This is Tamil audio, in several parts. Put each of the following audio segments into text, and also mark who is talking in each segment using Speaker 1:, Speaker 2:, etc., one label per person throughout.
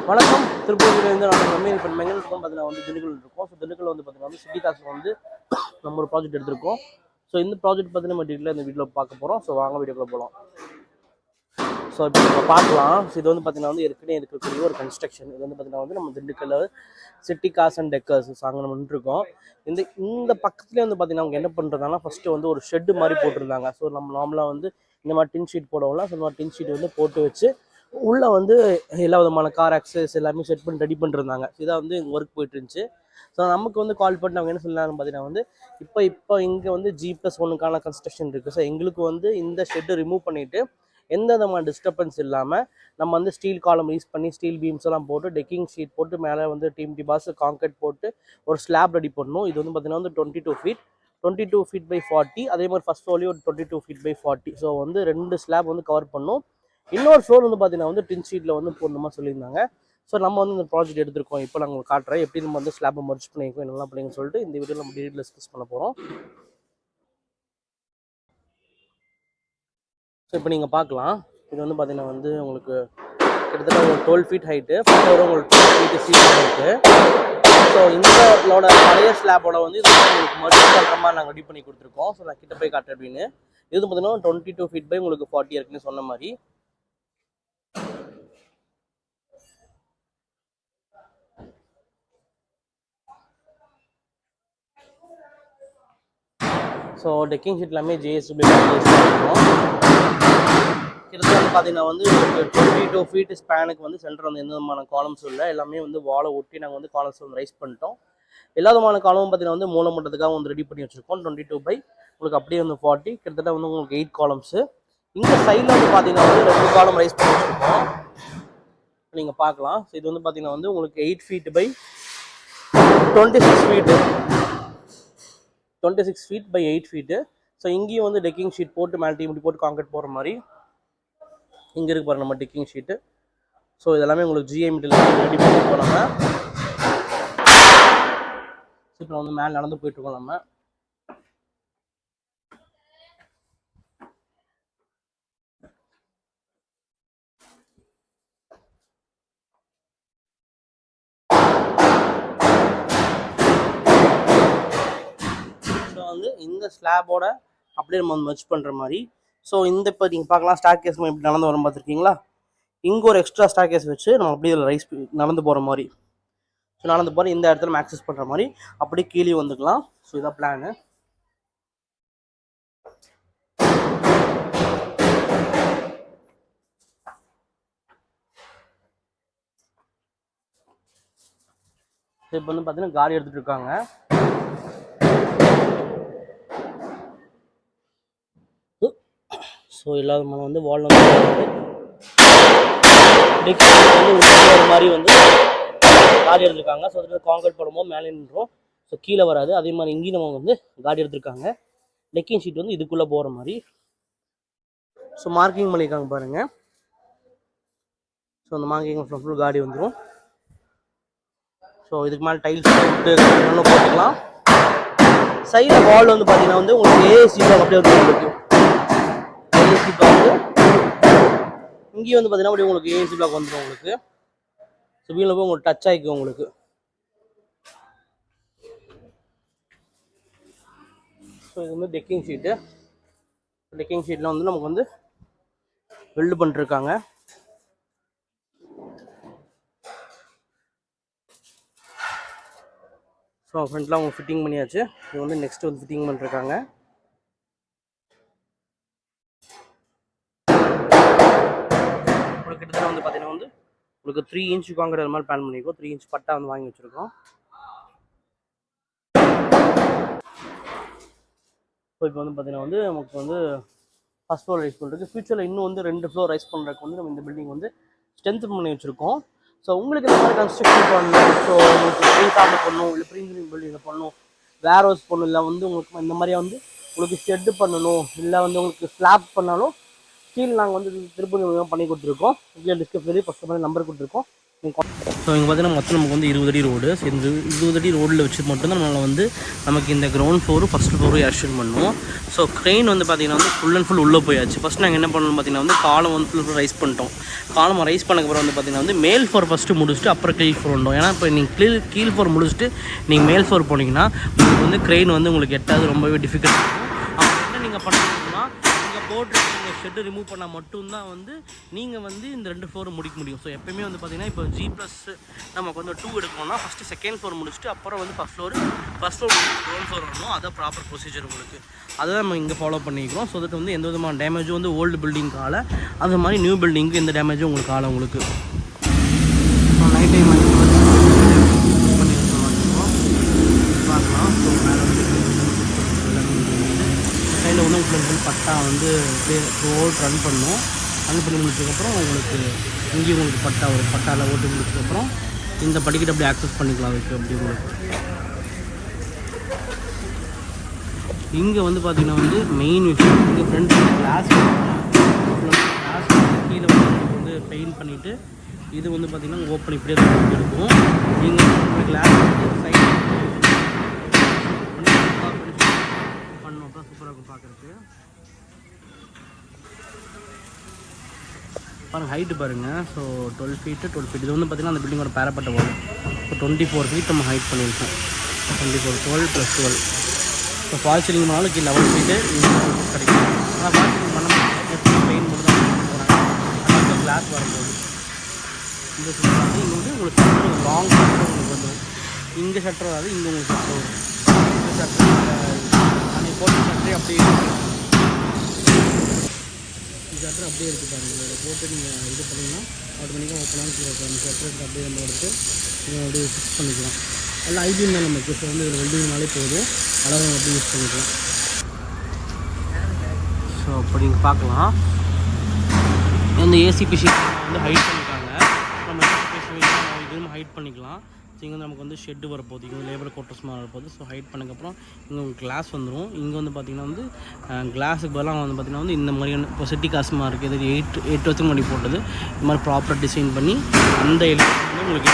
Speaker 1: வணக்கம். திருப்பூர்லேருந்து நாங்கள் இப்போ நம்ம எங்கே இருக்கோம் பார்த்தீங்கன்னா வந்து திண்டுக்கல் இருக்கோம். ஸோ திண்டுக்கல் வந்து பார்த்தீங்கன்னா வந்து சிட்டி காசு வந்து நம்ம ஒரு ப்ராஜெக்ட் எடுத்திருக்கோம். ஸோ இந்த ப்ராஜெக்ட் பார்த்தீங்கன்னா நம்ம டீட்டெயிலாக இந்த வீடியோவில் பார்க்க போகிறோம். ஸோ வாங்க வீடியோக்குள்ள போகலாம். ஸோ இப்போ நம்ம பார்க்கலாம். ஸோ இது வந்து பார்த்தீங்கன்னா வந்து ஏற்கனவே இருக்கக்கூடிய ஒரு கன்ஸ்ட்ரக்ஷன். இது வந்து பார்த்தீங்கன்னா வந்து நம்ம Dindigul city cause and decors அங்கே நம்ம நின்றுருக்கோம். இந்த பக்கத்துலேயே வந்து பார்த்தீங்கன்னா அவங்க என்ன பண்ணுறதுனா ஃபஸ்ட்டு வந்து ஒரு ஷெட்டு மாதிரி போட்டிருந்தாங்க. ஸோ நம்ம நார்மலாக வந்து இந்த மாதிரி டின் ஷீட் போடுவோம்ல. ஸோ இந்த மாதிரி டின் ஷீட் வந்து போட்டு வச்சு உள்ளே வந்து எல்லா விதமான கார் ஆக்சஸ் எல்லாமே செட் பண்ணி ரெடி பண்ணிருந்தாங்க. இதான் வந்து ஒர்க் போயிட்டு இருந்துச்சு. ஸோ நமக்கு வந்து கால் பண்ணி அவங்க என்ன சொன்னாங்கன்னு பார்த்தீங்கன்னா வந்து இப்போ இங்கே வந்து G+1க்கான கன்ஸ்ட்ரக்ஷன் இருக்குது. ஸோ எங்களுக்கு வந்து இந்த ஷெட்டு ரிமூவ் பண்ணிவிட்டு எந்த விதமான டிஸ்டர்பன்ஸ் இல்லாமல் நம்ம வந்து ஸ்டீல் காலம் யூஸ் பண்ணி ஸ்டீல் பீம்ஸ் எல்லாம் போட்டு டெக்கிங் ஷீட் போட்டு மேலே வந்து டிஎம்டி பாஸ் கான்கிரீட் போட்டு ஒரு ஸ்லாப் ரெடி பண்ணணும். இது வந்து பார்த்தீங்கன்னா வந்து 22 feet by 40. அதே மாதிரி ஃபர்ஸ்ட் ஃப்ளோர்லேயும் ஒரு 22 feet by 40. ஸோ வந்து 2 ஸ்லாப் வந்து கவர் பண்ணும். இன்னொரு ஃப்ளோர் வந்து பார்த்தீங்கன்னா வந்து டின் ஷீட்டில் வந்து போடணுமா சொல்லியிருந்தாங்க. ஸோ நம்ம வந்து இந்த ப்ராஜெக்ட் எடுத்திருக்கோம். இப்போ நான் உங்களுக்கு காட்டுறேன் எப்படி நம்ம வந்து ஸ்லாப்பை மர்ஜ் பண்ணியிருக்கோம் என்னெல்லாம் பண்ணிங்கன்னு சொல்லிட்டு இந்த வீடியோ நம்ம டீட்டெயில் டிஸ்கஸ் பண்ண போகிறோம். ஸோ இப்போ நீங்கள் பார்க்கலாம். இது வந்து பார்த்தீங்கன்னா வந்து உங்களுக்கு கிட்டத்தட்ட ஒரு 12 feet ஹைட்டு, ஃப்ளோர் உங்களுக்கு 12 feet சீட் இருக்குது. ஸோ இந்தோட பழைய ஸ்லாப்போட வந்து இது உங்களுக்கு மர்ஜ் பண்ணுற மாதிரி நாங்கள் ரெடி பண்ணி கொடுத்துருக்கோம். ஸோ நான் கிட்ட போய் காட்டுறேன் அப்படின்னு. இது பார்த்தீங்கன்னா 22 feet by உங்களுக்கு 40 இருக்குன்னு சொன்ன மாதிரி. ஸோ டெக்கிங் ஷீட் எல்லாமே ஜேஎஸ்பி இருக்கும். கிட்டத்தட்ட வந்து பார்த்தீங்கன்னா வந்து 22 feet ஸ்பேனுக்கு வந்து சென்டர் வந்து எந்த விதமான காலம்ஸும் இல்லை. எல்லாமே வந்து வாலை ஒட்டி நாங்கள் வந்து காலம்ஸ் வந்து ரைஸ் பண்ணிட்டோம். எல்லா விதமான காலமும் பார்த்தீங்கன்னா வந்து மூலம் மட்டத்துக்காக வந்து ரெடி பண்ணி வச்சுருக்கோம். 22 by உங்களுக்கு அப்படியே வந்து 40. கிட்டத்தட்ட வந்து உங்களுக்கு 8 காலம்ஸு. இந்த சைடில் வந்து பார்த்தீங்கன்னா வந்து 2 காலம் ரைஸ் பண்ணி வச்சுருக்கோம். நீங்கள் பார்க்கலாம். ஸோ இது வந்து பார்த்தீங்கன்னா வந்து உங்களுக்கு 8 feet by 26 feet. 26 feet by 8 feet. So இங்கேயும் வந்து டெக்கிங் ஷீட் போட்டு மேலே டீம் போட்டு கான்கிரீட் போடுற மாதிரி இங்கே இருக்கு பாருங்க நம்ம டெக்கிங் ஷீட்டு. ஸோ இதெல்லாமே உங்களுக்கு GI மெட்டீரியல் ரெடி பண்ணி போனாங்க. இப்போ வந்து மேலே நடந்து போயிட்டுருக்கோம் நம்ம. வந்து இந்த ஸ்லாபோட அப்படியே நம்ம மர்ஜ் பண்ணுற மாதிரி. ஸோ இந்த இப்போ நீங்கள் பார்க்கலாம் ஸ்டார் கேஸ் நம்ம இப்படி நடந்து வரும் பார்த்துருக்கீங்களா. இங்கே ஒரு எக்ஸ்ட்ரா ஸ்டார் கேஸ் வச்சு நம்ம அப்படியே ரைஸ் நடந்து போகிற மாதிரி. ஸோ நடந்து போகிற இந்த இடத்துல நம்ம ஆக்சஸ் பண்ணுற மாதிரி அப்படியே கீழே வந்துக்கலாம். ஸோ இதான் பிளானு. இப்போ வந்து பார்த்தீங்கன்னா காடி எடுத்துகிட்டு இருக்காங்க. ஸோ இல்லாத வந்து வால் வந்து மாதிரி வந்து காடி எடுத்துருக்காங்க. ஸோ அதில் கான்கிரீட் போடும்போது மேலே நின்றோம். ஸோ கீழே வராது. அதே மாதிரி இங்கேயும் நம்ம வந்து காடி எடுத்துருக்காங்க. டெக்கிங் ஷீட் வந்து இதுக்குள்ளே போகிற மாதிரி. ஸோ மார்க்கிங் பண்ணியிருக்காங்க பாருங்கள். ஸோ அந்த மார்க்கிங் ஃபுல் காடி வந்துடும். ஸோ இதுக்கு மேலே டைல்ஸ் போட்டு போட்டுக்கலாம். சைடில் வால் வந்து பார்த்தீங்கன்னா வந்து உங்களுக்கு ஏசி பிளாக் அப்படியே வந்து உங்களுக்கு ஏசி பிளாக். இங்கேயும் வந்து பார்த்தீங்கன்னா அப்படியே உங்களுக்கு ஏசி பிளாக் வந்துடும் உங்களுக்கு. ஸோ வீட்டில் போய் உங்களுக்கு டச் ஆகிக்கும் உங்களுக்கு. ஸோ இது வந்து டெக்கிங் ஷீட்டு. டெக்கிங் ஷீட்டில் வந்து நமக்கு வந்து வெல்டு பண்ணிருக்காங்க. ஸோ ஃப்ரண்ட்லாம் அவங்க ஃபிட்டிங் பண்ணியாச்சு. இது வந்து நெக்ஸ்ட் வந்து ஃபிட்டிங் பண்ணிருக்காங்க. உங்களுக்கு கிட்டத்தட்ட வந்து பார்த்தீங்கன்னா வந்து உங்களுக்கு 3 inch காங்கிரீட் மாதிரி பிளான் பண்ணியிருக்கோம். 3 inch பட்டா வந்து வாங்கி வச்சுருக்கோம். ஸோ இப்போ வந்து பார்த்தீங்கன்னா வந்து நமக்கு வந்து ஃபஸ்ட் ஃப்ளோர் ரைஸ் பண்ணுறது. ஃபியூச்சரில் இன்னும் வந்து 2 ஃப்ளோர் ரைஸ் பண்ணுறதுக்கு வந்து நம்ம இந்த பில்டிங் வந்து ஸ்ட்ரென்த் பண்ணி வச்சுருக்கோம். ஸோ உங்களுக்கு இந்த மாதிரி கன்ஸ்ட்ரக்ஷன் பண்ணணும். ஸோ உங்களுக்கு ப்ரீகார்டு பண்ணணும், இல்லை ப்ரீமியம் பில்டிங்கில் பண்ணணும், வேர் ஹவுஸ் பண்ணணும், இல்லை வந்து உங்களுக்கு இந்த மாதிரியா வந்து உங்களுக்கு ஷெட்டு பண்ணணும், இல்லை வந்து உங்களுக்கு ஸ்லாப் பண்ணாலும் ஸ்டீல் நாங்கள் வந்து திருப்பதி பண்ணி கொடுத்துருக்கோம். இல்லை டிஸ்கிரிப்ஷன்லேயே ஃபஸ்ட் மாதிரி நம்பர் கொடுத்துருக்கோம். ஸோ இங்கே பார்த்தீங்கன்னா மொத்தம் நமக்கு வந்து 20 அடி ரோடு. ஸோ இந்த 20 அடி ரோடில் வச்சு மட்டும்தான் நம்மளால் வந்து நமக்கு இந்த கிரவுண்ட் ஃப்ளோரும் ஃபஸ்ட் ஃப்ளோரும் எக்ஸ்டெண்ட் பண்ணுவோம். ஸோ க்ரெயின் வந்து பார்த்திங்கன்னா வந்து ஃபுல் அண்ட் ஃபுல் உள்ளே போயாச்சு. ஃபஸ்ட் நாங்கள் என்ன பண்ணணும் பார்த்திங்கன்னா வந்து காலம் வந்து ஃபுல் ரைஸ் பண்ணிட்டோம். காலம் ரைஸ் பண்ணக்கப்புறம் வந்து பார்த்திங்கன்னா வந்து மேல் ஃப்ளோர் ஃபஸ்ட்டு முடிச்சுட்டு அப்புறம் கீழ் ஃப்ளோர் வந்தோம். ஏன்னா இப்போ நீங்கள் கீழ் ஃப்ளோர் முடிச்சுட்டு நீங்கள் மேல் ஃப்ளோர் போனீங்கன்னா உங்களுக்கு வந்து க்ரெயின் வந்து உங்களுக்கு எட்டாவது ரொம்பவே டிஃபிகல்ட் இருக்கும். அப்போ என்ன நீங்கள் பண்ணணும்னா நீங்கள் போட்டு நீங்கள் ஷெட்டு ரிமூவ் பண்ணால் மட்டும்தான் வந்து நீங்கள் வந்து இந்த 2 ஃப்ளோரும் முடிக்க முடியும். ஸோ எப்போயுமே வந்து பார்த்திங்கன்னா இப்போ G+ நமக்கு வந்து 2 எடுக்கணும்னா ஃபஸ்ட்டு செகண்ட் ஃப்ளோர் முடிச்சுட்டு அப்புறம் வந்து ஃபஸ்ட் ஃப்ளோர் கிரவுண்ட் ஃப்ளோர் வரணும். அதான் ப்ராப்பர் ப்ரொசீஜர் உங்களுக்கு. அதை தான் நம்ம இங்கே ஃபாலோ பண்ணிக்கிறோம். ஸோ தட் வந்து எந்த விதமான டேமேஜும் வந்து ஓல்டு பில்டிங்க்கு ஆள, அது மாதிரி நியூ பில்டிங்க்கு எந்த டேமேஜும் உங்களுக்கு ஆள உங்களுக்கு. ஸோ நைட் டைம் பண்ணி பார்க்கலாம். ஸோ மேலே வந்து சைடில் வந்து உங்களுக்கு பட்டா வந்து ரோட் ரன் பண்ணணும். ரன் பண்ணி முடிச்சதுக்கப்புறம் உங்களுக்கு இங்கேயும் உங்களுக்கு பட்டா ஒரு பட்டாவில் ஓட்டு முடிச்சதுக்கப்புறம் இந்த படிக்கிட்டு அப்படியே ஆக்சஸ் பண்ணிக்கலாம் அதுக்கு அப்படி உங்களுக்கு. இங்கே வந்து பார்த்திங்கன்னா வந்து மெயின் விஷயம் இங்கே ஃப்ரண்ட் கிளாஸ் கீழே வந்து பெயிண்ட் பண்ணிவிட்டு இது வந்து பார்த்திங்கன்னா ஓப்பன் இப்படியே இருக்கும். இங்கே கிளாஸ் சைடு பண்ணோம் அப்புறம் சூப்பராக இருக்கும் பார்க்குறதுக்கு. பாருங்கள் ஹைட்டு பாருங்கள். ஸோ 12 ஃபீட்டு இது வந்து பார்த்திங்கன்னா அந்த பில்டிங்கோட பேரப்பட்ட வரும். ஸோ 24 ஃபீட் நம்ம ஹைட் பண்ணியிருக்கோம். 24 12 + 12. ஸோ ஃபால் சீலிங் பண்ணாலும் கீழே 11 ஃபீட்டு கிடைக்கும். ஆனால் ஃபால் சீலிங் பண்ண பெயிண்ட் மட்டும் தான் போகிறாங்க. ஆனால் கிளாஸ் வரும்போது இந்த ஷட்டர் வந்து இங்கே வந்து உங்களுக்கு லாங் ஷட்டர் உங்களுக்கு வந்துடும். இங்கே ஷட்டர் வராது, இங்கே உங்களுக்கு ஷட்டர் வரும். இந்த ஷட்டர் அன்றைக்கி போட்ட ஷட்டரே அப்படியே ஷட்டர் அப்படியே இருக்குது பாருங்கள். இதை போட்டு நீங்கள் இது பண்ணிங்கன்னா ஆட்டோமேட்டிக்காக ஓப்பனாக அந்த ஷட்டர் அப்படியே நம்ம எடுத்து நீங்கள் அப்படியே ஃபிக்ஸ் பண்ணிக்கலாம். எல்லாம் ஐபிஎம் தான் நமக்கு. ஸோ வந்து இதில் வெல்டிங்னாலே போதும், அளவு அப்படியே யூஸ் பண்ணிக்கலாம். ஸோ அப்படி நீங்கள் பார்க்கலாம். இந்த ஏசிபி ஷீட் வந்து ஹைட் பண்ணிட்டாங்க. நம்ம இதுவும் ஹைட் பண்ணிக்கலாம். ஸோ இங்கே வந்து நமக்கு வந்து ஷெட்டு வரப்போகுது. இங்கே லேபர் குவார்ட்டர்ஸ் மாதிரி வரப்போகுது. ஸோ ஹைட் பண்ணக்கப்புறம் இங்கே உங்களுக்கு கிளாஸ் வந்துடும். இங்கே வந்து பார்த்திங்கன்னா வந்து கிளாஸுக்கு பதிலாக வந்து பார்த்திங்கன்னா வந்து இந்த மாதிரியான இப்போ சிட்டி காசுமாக இருக்குது. இது 8 வருஷத்துக்கு முன்னாடி போட்டது. இந்த மாதிரி ப்ராப்பராக டிசைன் பண்ணி அந்த எலிவேஷன் வந்து உங்களுக்கு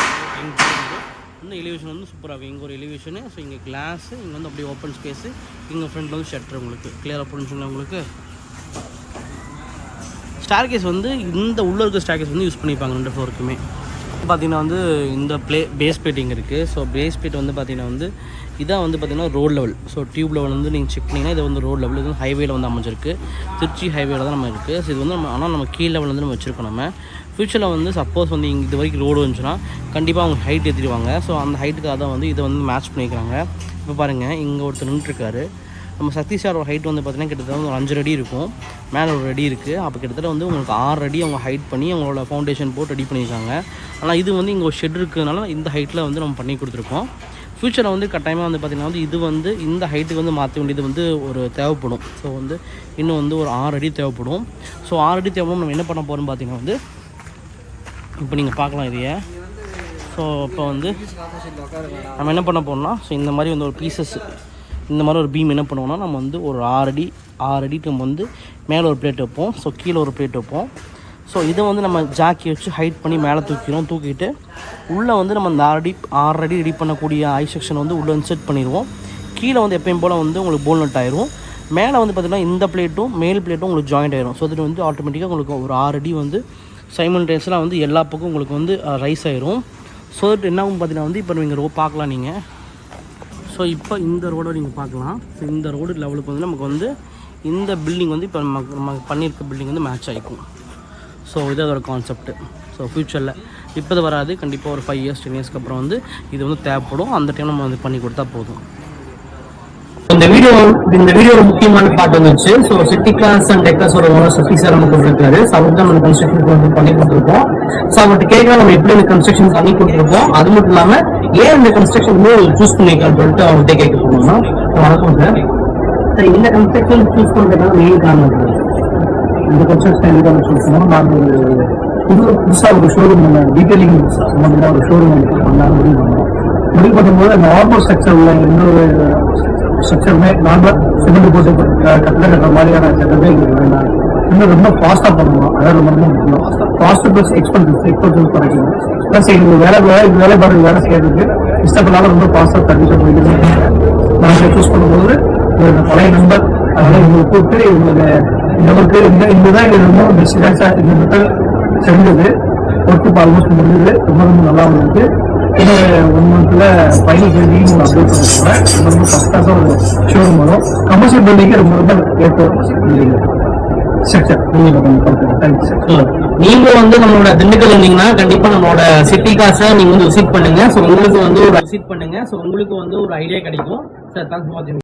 Speaker 1: இந்த எலிவேஷன் வந்து சூப்பராக இருக்கும். இங்கே ஒரு எலிவேஷனு. ஸோ இங்கே கிளாஸு, இங்கே வந்து அப்படியே ஓப்பன் ஸ்பேஸு, இங்கே ஃப்ரண்ட்டில் வந்து ஷட்டர் உங்களுக்கு கிளியராக புரிஞ்சுங்களா உங்களுக்கு. ஸ்டார்கேஸ் வந்து இந்த உள்ளே இருக்க ஸ்டார்கேஸ் வந்து யூஸ் பண்ணிப்பாங்க 2 ஃப்ளோருக்குமே. பார்த்திங்கன்னா வந்து இந்த பேஸ் பிளேட் இங்கே இருக்குது. ஸோ பேஸ் பிளேட் வந்து பார்த்திங்கன்னா வந்து இதான் வந்து பார்த்திங்கன்னா road level. So tube level வந்து நீங்கள் செக் பண்ணிங்கன்னா இது வந்து ரோட் லெவல். இது வந்து ஹைவேல வந்து அமைஞ்சிருக்கு. திருச்சி ஹைவேல தான் நம்ம இருக்குது. ஸோ இது வந்து நம்ம ஆனால் நம்ம கீழ் லெவல் வந்து நம்ம வச்சுருக்கோம். நம்ம ஃப்யூச்சரில் வந்து சப்போஸ் வந்து இங்கே இது வரைக்கும் ரோடு வந்துச்சுன்னா கண்டிப்பாக அவங்க ஹைட் ஏற்றிடுவாங்க. ஸோ அந்த ஹைட்டுக்காக தான் வந்து இதை வந்து மேட்ச் பண்ணிக்கிறாங்க. இப்போ பாருங்கள் இங்கே ஒருத்தர் நின்றுருக்காரு. நம்ம சக்தி சாரோட ஹைட் வந்து பார்த்திங்கன்னா கிட்டத்தட்ட ஒரு 5 அடி இருக்கும். மேலே ஒரு அடி இருக்குது. அப்போ கிட்டத்தட்ட வந்து உங்களுக்கு 6 அடி அவங்க ஹைட் பண்ணி அவங்களோட ஃபவுண்டேஷன் போட்டு ரெடி பண்ணியிருக்காங்க. ஆனால் இது வந்து இங்கே ஒரு ஷெட் இருக்கிறதுனால இந்த ஹைட்டில் வந்து நம்ம பண்ணி கொடுத்துருக்கோம். ஃப்யூச்சரில் வந்து கட்டாயமாக வந்து பார்த்திங்கன்னா வந்து இது வந்து இந்த ஹைட்டுக்கு வந்து மாற்ற வேண்டியது வந்து ஒரு தேவைப்படும். ஸோ வந்து இன்னும் வந்து ஒரு 6 அடி தேவைப்படும். ஸோ 6 அடி தேவைப்படும். நம்ம என்ன பண்ண போகிறோம்னு பார்த்திங்கன்னா வந்து இப்போ நீங்கள் பார்க்கலாம் இதையே. ஸோ இப்போ வந்து நம்ம என்ன பண்ண போகிறோம்னா ஸோ இந்த மாதிரி வந்து ஒரு பீசஸ் இந்த மாதிரி ஒரு பீம் என்ன பண்ணுவோம்னா நம்ம வந்து ஒரு 6 அடிக்கு நம்ம வந்து மேலே ஒரு பிளேட் வைப்போம். ஸோ கீழே ஒரு பிளேட் வைப்போம். ஸோ இதை வந்து நம்ம ஜாக்கி வச்சு ஹைட் பண்ணி மேலே தூக்கிட்டு உள்ளே வந்து நம்ம இந்த 6 அடி ரெடி பண்ணக்கூடிய ஐ செக்ஷன் வந்து உள்ளே இன்செர்ட் பண்ணிடுவோம். கீழே வந்து எப்பயும் போல் வந்து உங்களுக்கு போல் நட் ஆயிரும். மேலே வந்து பார்த்திங்கன்னா இந்த பிளேட்டும் மேல் பிளேட்டும் உங்களுக்கு ஜாயிண்ட் ஆயிரும். ஸோ இது வந்து ஆட்டோமேட்டிக்காக உங்களுக்கு ஒரு 6 அடி வந்து சைமல்டேனியஸாக வந்து எல்லா பக்கம் உங்களுக்கு வந்து ரைஸ் ஆயிரும். ஸோ என்ன ஆகும் பார்த்தீங்கன்னா வந்து இப்போ நீங்கள் பார்க்கலாம் நீங்கள். ஸோ இப்போ இந்த ரோடை நீங்கள் பார்க்கலாம். ஸோ இந்த ரோடு லெவலுக்கு வந்து நமக்கு வந்து இந்த பில்டிங் வந்து இப்போ நம்ம பண்ணியிருக்க பில்டிங் வந்து மேட்ச் ஆகிக்கும். ஸோ இது அதோட கான்செப்ட்டு. ஸோ ஃப்யூச்சரில் இப்போ இது வராது. கண்டிப்பாக ஒரு 5 இயர்ஸ் 10 இயர்ஸ்க்கு அப்புறம் வந்து இது வந்து தேவைப்படும். அந்த டைம் நம்ம வந்து பண்ணி கொடுத்தா போதும். இந்த வீடியோ முக்கியமான பார்ட் வந்துச்சு. ஸோ சிட்டி கிளாஸ் அண்ட் டெக்லாஸோட ஓனர் சக்தி சார் நமக்கு கொடுத்துருக்காரு. ஸோ அவருக்கு தான் நம்ம கன்ஸ்ட்ரக்ஷன் வந்து பண்ணி கொடுத்துருக்கோம். ஸோ அவர்கிட்ட கேட்கலாம் நம்ம எப்படி இந்த கன்ஸ்ட்ரக்ஷன் பண்ணி கொடுத்துருக்கோம். அது மட்டும் இல்லாமல் ஏன் இந்த கன்ஸ்ட்ரக்ஷன் வந்து சூஸ் பண்ணிருக்கான்னு சொல்லிட்டு அவர்கிட்ட கேட்க போனோம்னா, வணக்கம் சார். சார் இந்த கன்ஸ்ட்ரக்ஷன் சூஸ் பண்ணுறதுக்கான மெயின் காரணம் சார். இந்த கன்ஸ்ட்ரக்ஷன் எதுக்காக சூஸ் பண்ணோம், நாங்கள் புதுசாக ஒரு ஷோரூம் டீட்டெயிலிங் சம்மந்தமாக ஒரு ஷோரூம் பண்ணலாம் முடிவு பண்ணோம். முடிவு பண்ணும்போது அந்த நார்மல் ஸ்ட்ரக்சர் உள்ள இன்னொரு ஸ்ட்ரக்சருமே நார்மல் சிமெண்ட் போட்டு கட்டிட கட்டுற மாதிரியான செட்டப்பே எங்களுக்கு வேண்டாம்.
Speaker 2: இன்னும் ரொம்ப ஃபாஸ்ட்டாக பண்ணுவோம். அதாவது ரொம்ப ரொம்ப முக்கியம். காஸ்ட் ப்ளஸ் எக்ஸ்பென்சிவ் குறைக்கணும். ப்ளஸ் எங்களுக்கு வேலை பாருங்க வேலை செய்யறதுக்கு இஷ்டப்படாத ரொம்ப ஃபாஸ்ட்டாக சர்வீஸாக போயிட்டு நாங்கள் சூஸ் பண்ணும்போது இந்த பழைய நம்பர் அதெல்லாம் இவங்களுக்கு கூப்பிட்டு இவங்களுக்கு நம்பருக்கு இதுதான் எங்களுக்கு ரொம்ப பெஸ்ட் இந்த மெத்தட் செஞ்சது. ஒர்க்கு ஆல்மோஸ்ட் முடிஞ்சது. ரொம்ப ரொம்ப நல்லா இருந்துச்சு. இன்னும் 1 monthல ஃபைனல் பில்டிங் அப்டேட் பண்ண போகிறேன். ரொம்ப ஃபஸ்ட்டாக ஒரு ஷோரூம் வரும். கமர்ஷியல் பில்டிங்கு ரொம்ப ரொம்ப ஏற்ற ஸ்ட்ரக்சர்.
Speaker 1: நீங்க வந்து நம்மளோட திண்டுக்கல் வந்தீங்கன்னா கண்டிப்பா நம்மளோட சிட்டி காசை நீங்க வந்து விசிட் பண்ணுங்க. ஸோ உங்களுக்கு வந்து ஒரு ஐடியா கிடைக்கும். சார் தேங்க்ஸ் ஃபார் வாட்சிங்.